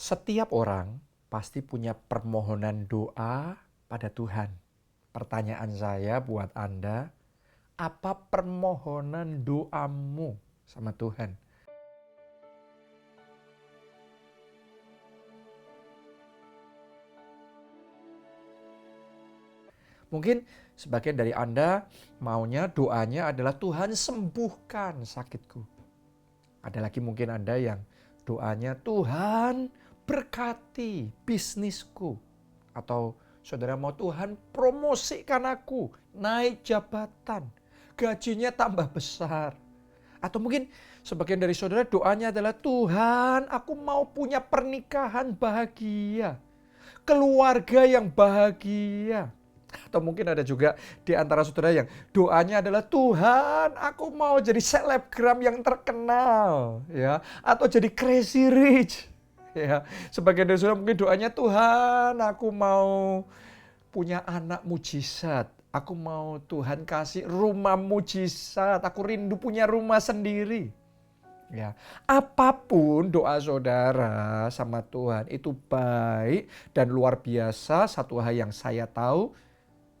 Setiap orang pasti punya permohonan doa pada Tuhan. Pertanyaan saya buat Anda, apa permohonan doamu sama Tuhan? Mungkin sebagian dari Anda maunya doanya adalah Tuhan sembuhkan sakitku. Ada lagi mungkin Anda yang doanya Tuhan berkati bisnisku. Atau saudara mau Tuhan promosikan aku, naik jabatan, gajinya tambah besar. Atau mungkin sebagian dari saudara doanya adalah Tuhan aku mau punya pernikahan bahagia, keluarga yang bahagia. Atau mungkin ada juga di antara saudara yang doanya adalah Tuhan aku mau jadi selebgram yang terkenal, ya, atau jadi crazy rich. Ya, sebagian dari saudara mungkin doanya Tuhan aku mau punya anak mujizat. Aku mau Tuhan kasih rumah mujizat. Aku rindu punya rumah sendiri. Ya, apapun doa saudara sama Tuhan itu baik dan luar biasa. Satu hal yang saya tahu,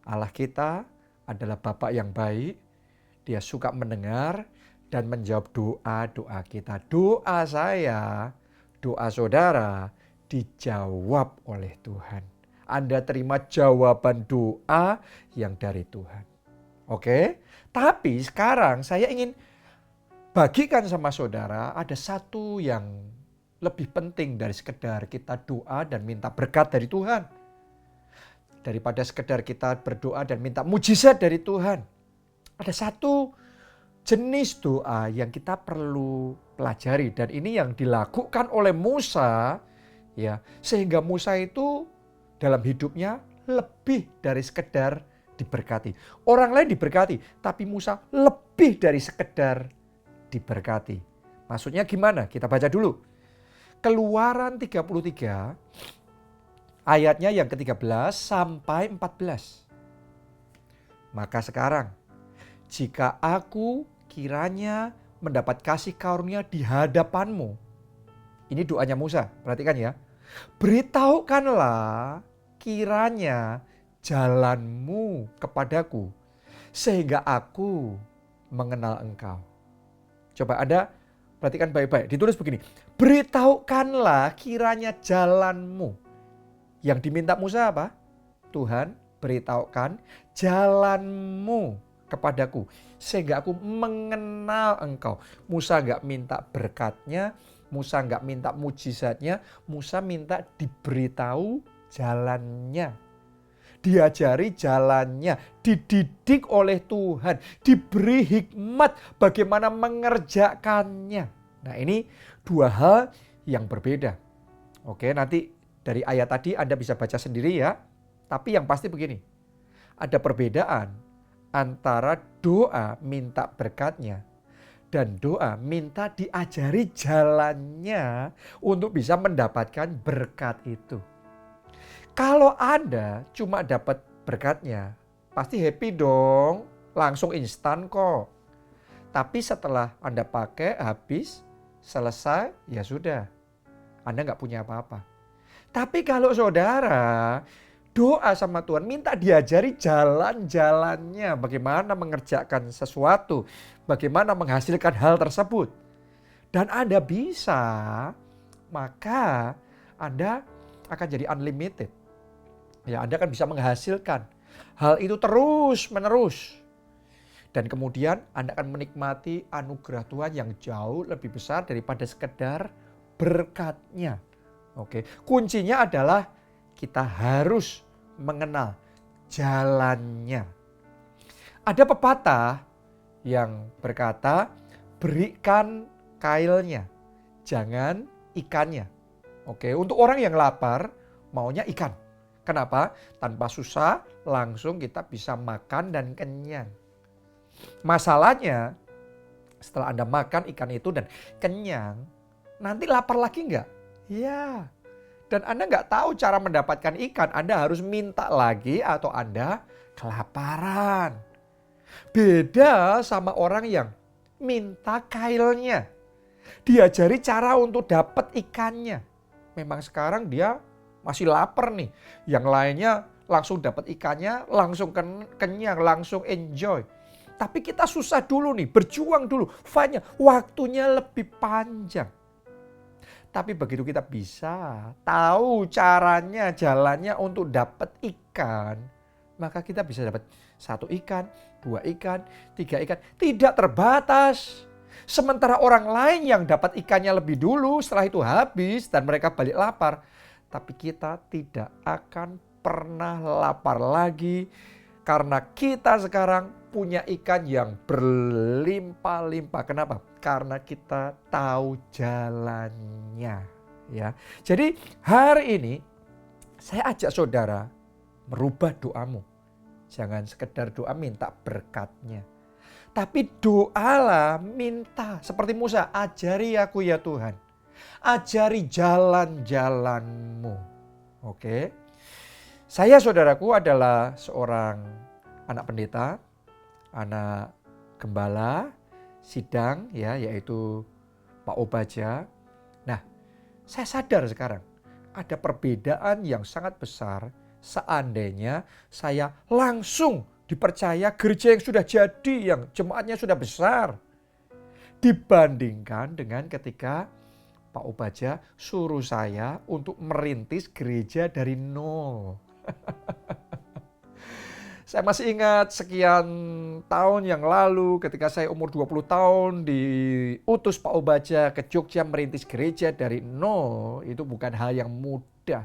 Allah kita adalah Bapa yang baik. Dia suka mendengar dan menjawab doa-doa kita. Doa saya, doa saudara dijawab oleh Tuhan. Anda terima jawaban doa yang dari Tuhan. Oke? Tapi sekarang saya ingin bagikan sama saudara ada satu yang lebih penting dari sekedar kita doa dan minta berkat dari Tuhan. Daripada sekedar kita berdoa dan minta mujizat dari Tuhan. Ada satu jenis doa yang kita perlu pelajari dan ini yang dilakukan oleh Musa, ya, sehingga Musa itu dalam hidupnya lebih dari sekedar diberkati. Orang lain diberkati, tapi Musa lebih dari sekedar diberkati. Maksudnya gimana? Kita baca dulu. Keluaran 33 ayatnya yang ke-13 sampai 14. Maka sekarang, jika aku kiranya mendapat kasih karunia di hadapanmu. Ini doanya Musa, perhatikan ya. Beritahukanlah kiranya jalanmu kepadaku, sehingga aku mengenal engkau. Coba Anda perhatikan baik-baik, ditulis begini. Beritahukanlah kiranya jalanmu. Yang diminta Musa apa? Tuhan beritahukan jalanmu kepadaku sehingga aku mengenal engkau. Musa nggak minta berkatnya, Musa nggak minta mujizatnya, Musa minta diberitahu jalannya. Diajari jalannya, dididik oleh Tuhan, diberi hikmat bagaimana mengerjakannya. Nah, ini dua hal yang berbeda. Oke, nanti dari ayat tadi Anda bisa baca sendiri ya. Tapi yang pasti begini, ada perbedaan antara doa minta berkatnya dan doa minta diajari jalannya untuk bisa mendapatkan berkat itu. Kalau Anda cuma dapat berkatnya, pasti happy dong, langsung instan kok. Tapi setelah Anda pakai habis, selesai, ya sudah. Anda nggak punya apa-apa. Tapi kalau saudara doa sama Tuhan, minta diajari jalan-jalannya, bagaimana mengerjakan sesuatu, bagaimana menghasilkan hal tersebut. Dan Anda bisa, maka Anda akan jadi unlimited. Ya, Anda akan bisa menghasilkan hal itu terus menerus. Dan kemudian Anda akan menikmati anugerah Tuhan yang jauh lebih besar daripada sekedar berkatnya. Oke, kuncinya adalah kita harus mengenal jalannya. Ada pepatah yang berkata, berikan kailnya, jangan ikannya. Oke, untuk orang yang lapar, maunya ikan. Kenapa? Tanpa susah, langsung kita bisa makan dan kenyang. Masalahnya, setelah Anda makan ikan itu dan kenyang, nanti lapar lagi enggak? Ya, dan Anda nggak tahu cara mendapatkan ikan. Anda harus minta lagi atau Anda kelaparan. Beda sama orang yang minta kailnya. Diajari cara untuk dapat ikannya. memang sekarang dia masih lapar nih. Yang lainnya langsung dapat ikannya, langsung kenyang, langsung enjoy. Tapi kita susah dulu nih, berjuang dulu, fight-nya, waktunya lebih panjang. Tapi begitu kita bisa tahu caranya, jalannya untuk dapat ikan, maka kita bisa dapat 1 ikan, 2 ikan, 3 ikan, tidak terbatas. Sementara orang lain yang dapat ikannya lebih dulu, setelah itu habis dan mereka balik lapar. Tapi kita tidak akan pernah lapar lagi karena kita sekarang punya ikan yang berlimpah-limpah. Kenapa? Karena kita tahu jalannya, ya. Jadi hari ini saya ajak saudara merubah doamu. Jangan sekedar doa minta berkatnya. Tapi doalah minta seperti Musa, ajari aku ya Tuhan. Ajari jalan-jalanmu. Oke. Saya saudaraku adalah seorang anak pendeta, anak gembala, sidang ya, yaitu Pak Obaja. Nah, saya sadar sekarang ada perbedaan yang sangat besar seandainya saya langsung dipercaya gereja yang sudah jadi, yang jemaatnya sudah besar. Dibandingkan dengan ketika Pak Obaja suruh saya untuk merintis gereja dari nol. Saya masih ingat sekian tahun yang lalu ketika saya umur 20 tahun diutus Pak Obaja ke Jogja merintis gereja dari nol. Itu bukan hal yang mudah.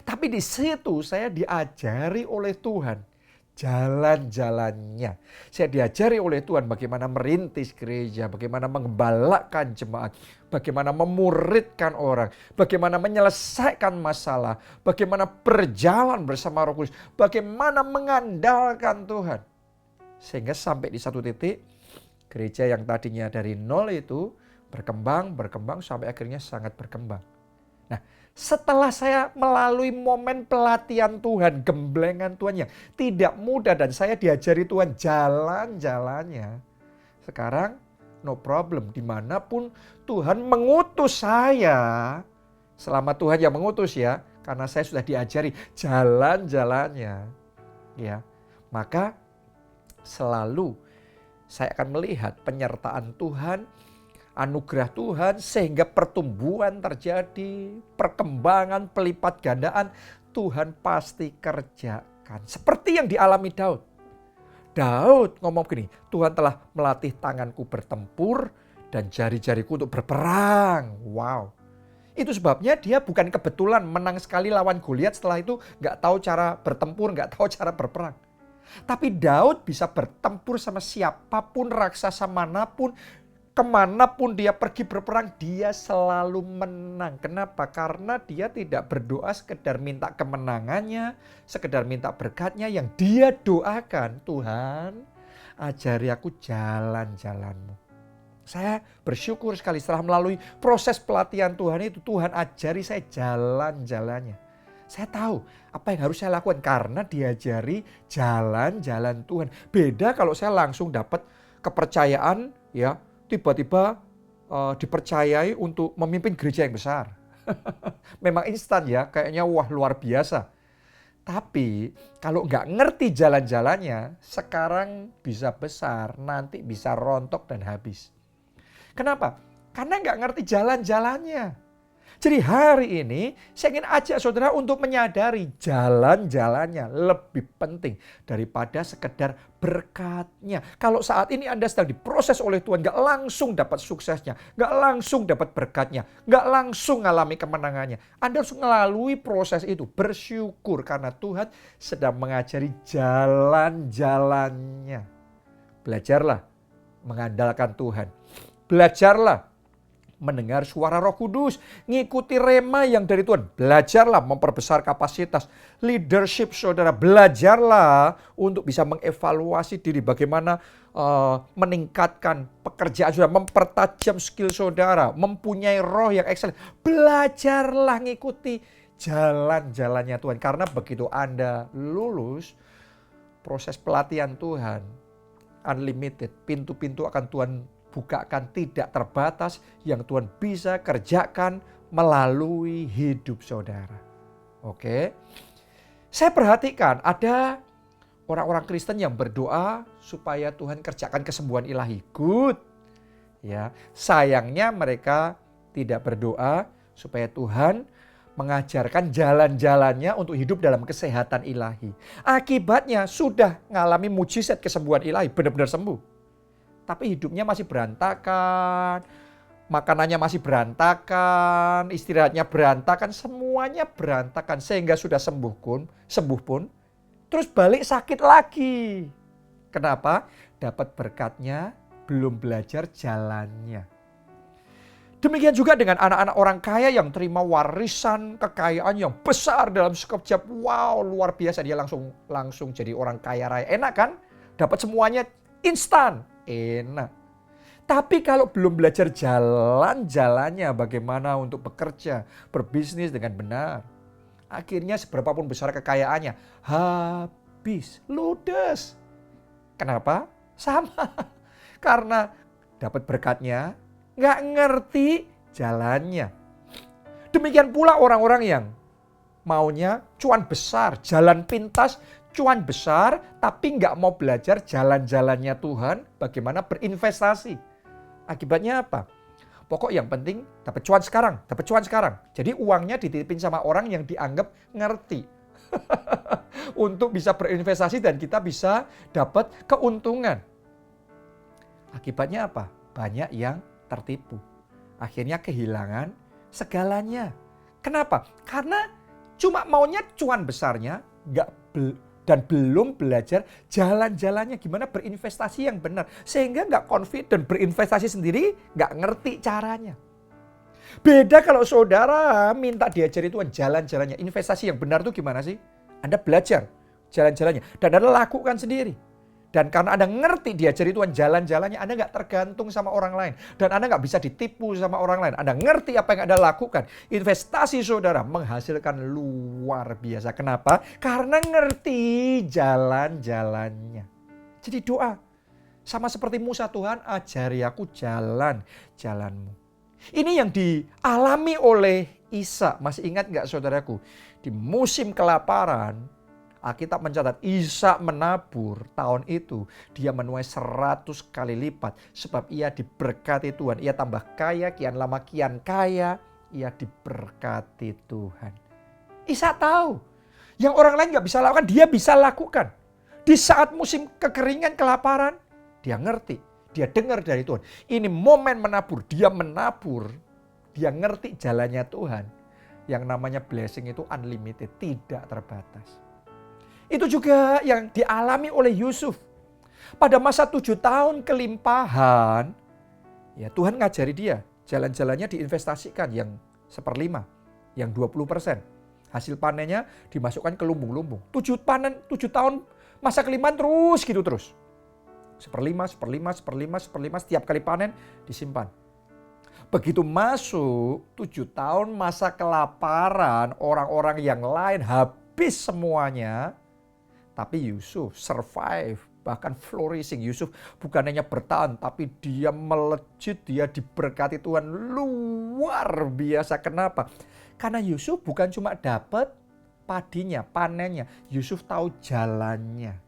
Tapi di situ saya diajari oleh Tuhan jalan-jalannya. Saya diajari oleh Tuhan bagaimana merintis gereja, bagaimana mengembalakan jemaat, bagaimana memuridkan orang, bagaimana menyelesaikan masalah, bagaimana berjalan bersama Roh Kudus, bagaimana mengandalkan Tuhan. Sehingga sampai di satu titik gereja yang tadinya dari nol itu berkembang sampai akhirnya sangat berkembang. Nah, setelah saya melalui momen pelatihan Tuhan, gemblengan Tuhan yang tidak mudah dan saya diajari Tuhan jalan-jalannya. Sekarang no problem, dimanapun Tuhan mengutus saya, selama Tuhan yang mengutus ya, karena saya sudah diajari jalan-jalannya. Ya, maka selalu saya akan melihat penyertaan Tuhan, anugerah Tuhan sehingga pertumbuhan terjadi, perkembangan, pelipat gandaan Tuhan pasti kerjakan. Seperti yang dialami Daud. Daud ngomong begini, Tuhan telah melatih tanganku bertempur dan jari-jariku untuk berperang. Wow. Itu sebabnya dia bukan kebetulan menang sekali lawan Goliat, setelah itu gak tahu cara bertempur, gak tahu cara berperang. Tapi Daud bisa bertempur sama siapapun, raksasa manapun, kemanapun dia pergi berperang, dia selalu menang. Kenapa? Karena dia tidak berdoa sekedar minta kemenangannya, sekedar minta berkatnya. Yang dia doakan, Tuhan ajari aku jalan-jalanmu. Saya bersyukur sekali setelah melalui proses pelatihan Tuhan itu, Tuhan ajari saya jalan-jalannya. Saya tahu apa yang harus saya lakukan karena diajari jalan-jalan Tuhan. Beda kalau saya langsung dapat kepercayaan ya, tiba-tiba dipercayai untuk memimpin gereja yang besar. Memang instan ya, kayaknya wah luar biasa. Tapi kalau nggak ngerti jalan-jalannya, sekarang bisa besar, nanti bisa rontok dan habis. Kenapa? Karena nggak ngerti jalan-jalannya. Jadi hari ini saya ingin ajak saudara untuk menyadari jalan-jalannya lebih penting daripada sekedar berkatnya. Kalau saat ini Anda sedang diproses oleh Tuhan, gak langsung dapat suksesnya, gak langsung dapat berkatnya, gak langsung mengalami kemenangannya. Anda harus melalui proses itu, bersyukur karena Tuhan sedang mengajari jalan-jalannya. Belajarlah mengandalkan Tuhan. Belajarlah mendengar suara Roh Kudus, ngikuti rema yang dari Tuhan. Belajarlah memperbesar kapasitas leadership saudara. Belajarlah untuk bisa mengevaluasi diri, bagaimana meningkatkan pekerjaan saudara, mempertajam skill saudara, mempunyai roh yang excellent. Belajarlah ngikuti jalan-jalannya Tuhan. Karena begitu Anda lulus proses pelatihan Tuhan, unlimited, pintu-pintu akan Tuhan bukakan, tidak terbatas, yang Tuhan bisa kerjakan melalui hidup saudara. Oke. Saya perhatikan ada orang-orang Kristen yang berdoa supaya Tuhan kerjakan kesembuhan ilahi. Good. Ya, sayangnya mereka tidak berdoa supaya Tuhan mengajarkan jalan-jalannya untuk hidup dalam kesehatan ilahi. Akibatnya sudah mengalami mujizat kesembuhan ilahi, benar-benar sembuh. Tapi hidupnya masih berantakan, makanannya masih berantakan, istirahatnya berantakan, semuanya berantakan. Sehingga sudah sembuh pun, terus balik sakit lagi. Kenapa? Dapat berkatnya, belum belajar jalannya. Demikian juga dengan anak-anak orang kaya yang terima warisan kekayaan yang besar dalam sekejap. Wow, luar biasa, dia langsung jadi orang kaya raya. Enak kan? Dapat semuanya instan. Enak. Tapi kalau belum belajar jalan-jalannya bagaimana untuk bekerja, berbisnis dengan benar, akhirnya seberapapun besar kekayaannya, habis, ludes. Kenapa? Sama. Karena dapat berkatnya, nggak ngerti jalannya. Demikian pula orang-orang yang maunya cuan besar, jalan pintas, cuan besar, tapi nggak mau belajar jalan-jalannya Tuhan, bagaimana berinvestasi. Akibatnya apa? Pokok yang penting dapat cuan sekarang. Jadi uangnya dititipin sama orang yang dianggap ngerti. Untuk bisa berinvestasi dan kita bisa dapat keuntungan. Akibatnya apa? Banyak yang tertipu. Akhirnya kehilangan segalanya. Kenapa? Karena cuma maunya cuan besarnya, dan belum belajar jalan-jalannya gimana berinvestasi yang benar. Sehingga nggak confident berinvestasi sendiri, nggak ngerti caranya. Beda kalau saudara minta diajari Tuhan jalan-jalannya. Investasi yang benar itu gimana sih? Anda belajar jalan-jalannya dan Anda lakukan sendiri. Dan karena Anda ngerti diajari Tuhan jalan-jalannya, Anda nggak tergantung sama orang lain. Dan Anda nggak bisa ditipu sama orang lain. Anda ngerti apa yang Anda lakukan. Investasi saudara menghasilkan luar biasa. Kenapa? Karena ngerti jalan-jalannya. Jadi doa. Sama seperti Musa, Tuhan ajari aku jalan-jalanmu. Ini yang dialami oleh Ishak. Masih ingat nggak saudaraku? Di musim kelaparan, Alkitab mencatat Ishak menabur tahun itu dia menuai 100 kali lipat sebab ia diberkati Tuhan. Ia tambah kaya, kian lama kian kaya, ia diberkati Tuhan. Ishak tahu yang orang lain gak bisa lakukan, dia bisa lakukan. Di saat musim kekeringan, kelaparan, dia ngerti, dia dengar dari Tuhan. Ini momen menabur, dia ngerti jalannya Tuhan. Yang namanya blessing itu unlimited, tidak terbatas. Itu juga yang dialami oleh Yusuf. Pada masa 7 tahun kelimpahan, ya Tuhan ngajari dia. Jalan-jalannya diinvestasikan yang 1/5, yang 20%. Hasil panennya dimasukkan ke lumbung-lumbung. 7 tahun masa kelimpahan terus. 1/5, setiap kali panen disimpan. Begitu masuk 7 tahun masa kelaparan, orang-orang yang lain habis semuanya. Tapi Yusuf survive, bahkan flourishing. Yusuf bukan hanya bertahan, tapi dia melejit, dia diberkati Tuhan luar biasa. Kenapa? Karena Yusuf bukan cuma dapat padinya, panennya. Yusuf tahu jalannya.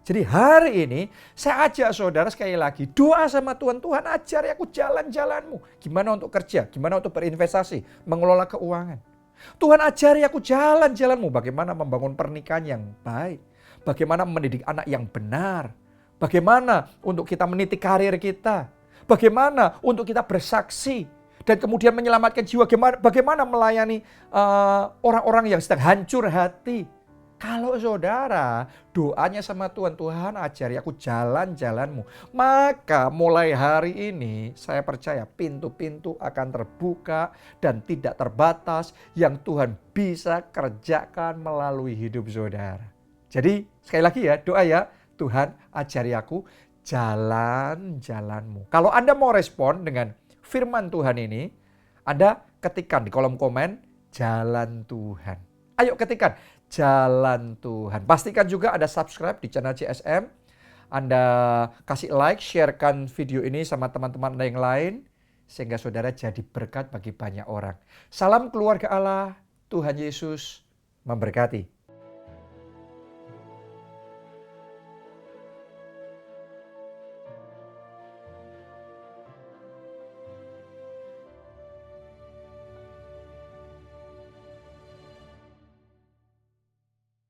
Jadi hari ini saya ajak saudara sekali lagi doa sama Tuhan. Tuhan ajari aku jalan-jalanmu. Gimana untuk kerja, gimana untuk berinvestasi, mengelola keuangan. Tuhan ajari aku jalan-jalanmu. Bagaimana membangun pernikahan yang baik. Bagaimana mendidik anak yang benar. Bagaimana untuk kita meniti karir kita. Bagaimana untuk kita bersaksi. Dan kemudian menyelamatkan jiwa. Bagaimana melayani orang-orang yang sedang hancur hati. Kalau saudara doanya sama Tuhan, Tuhan ajari aku jalan-jalanmu. Maka mulai hari ini saya percaya pintu-pintu akan terbuka dan tidak terbatas. Yang Tuhan bisa kerjakan melalui hidup saudara. Jadi sekali lagi ya doa ya, Tuhan ajari aku jalan-jalanmu. Kalau Anda mau respon dengan firman Tuhan ini, Anda ketikkan di kolom komen jalan Tuhan. Ayo ketikkan jalan Tuhan. Pastikan juga ada subscribe di channel CSM. Anda kasih like, sharekan video ini sama teman-teman Anda yang lain. sehingga saudara jadi berkat bagi banyak orang. Salam keluarga Allah, Tuhan Yesus memberkati.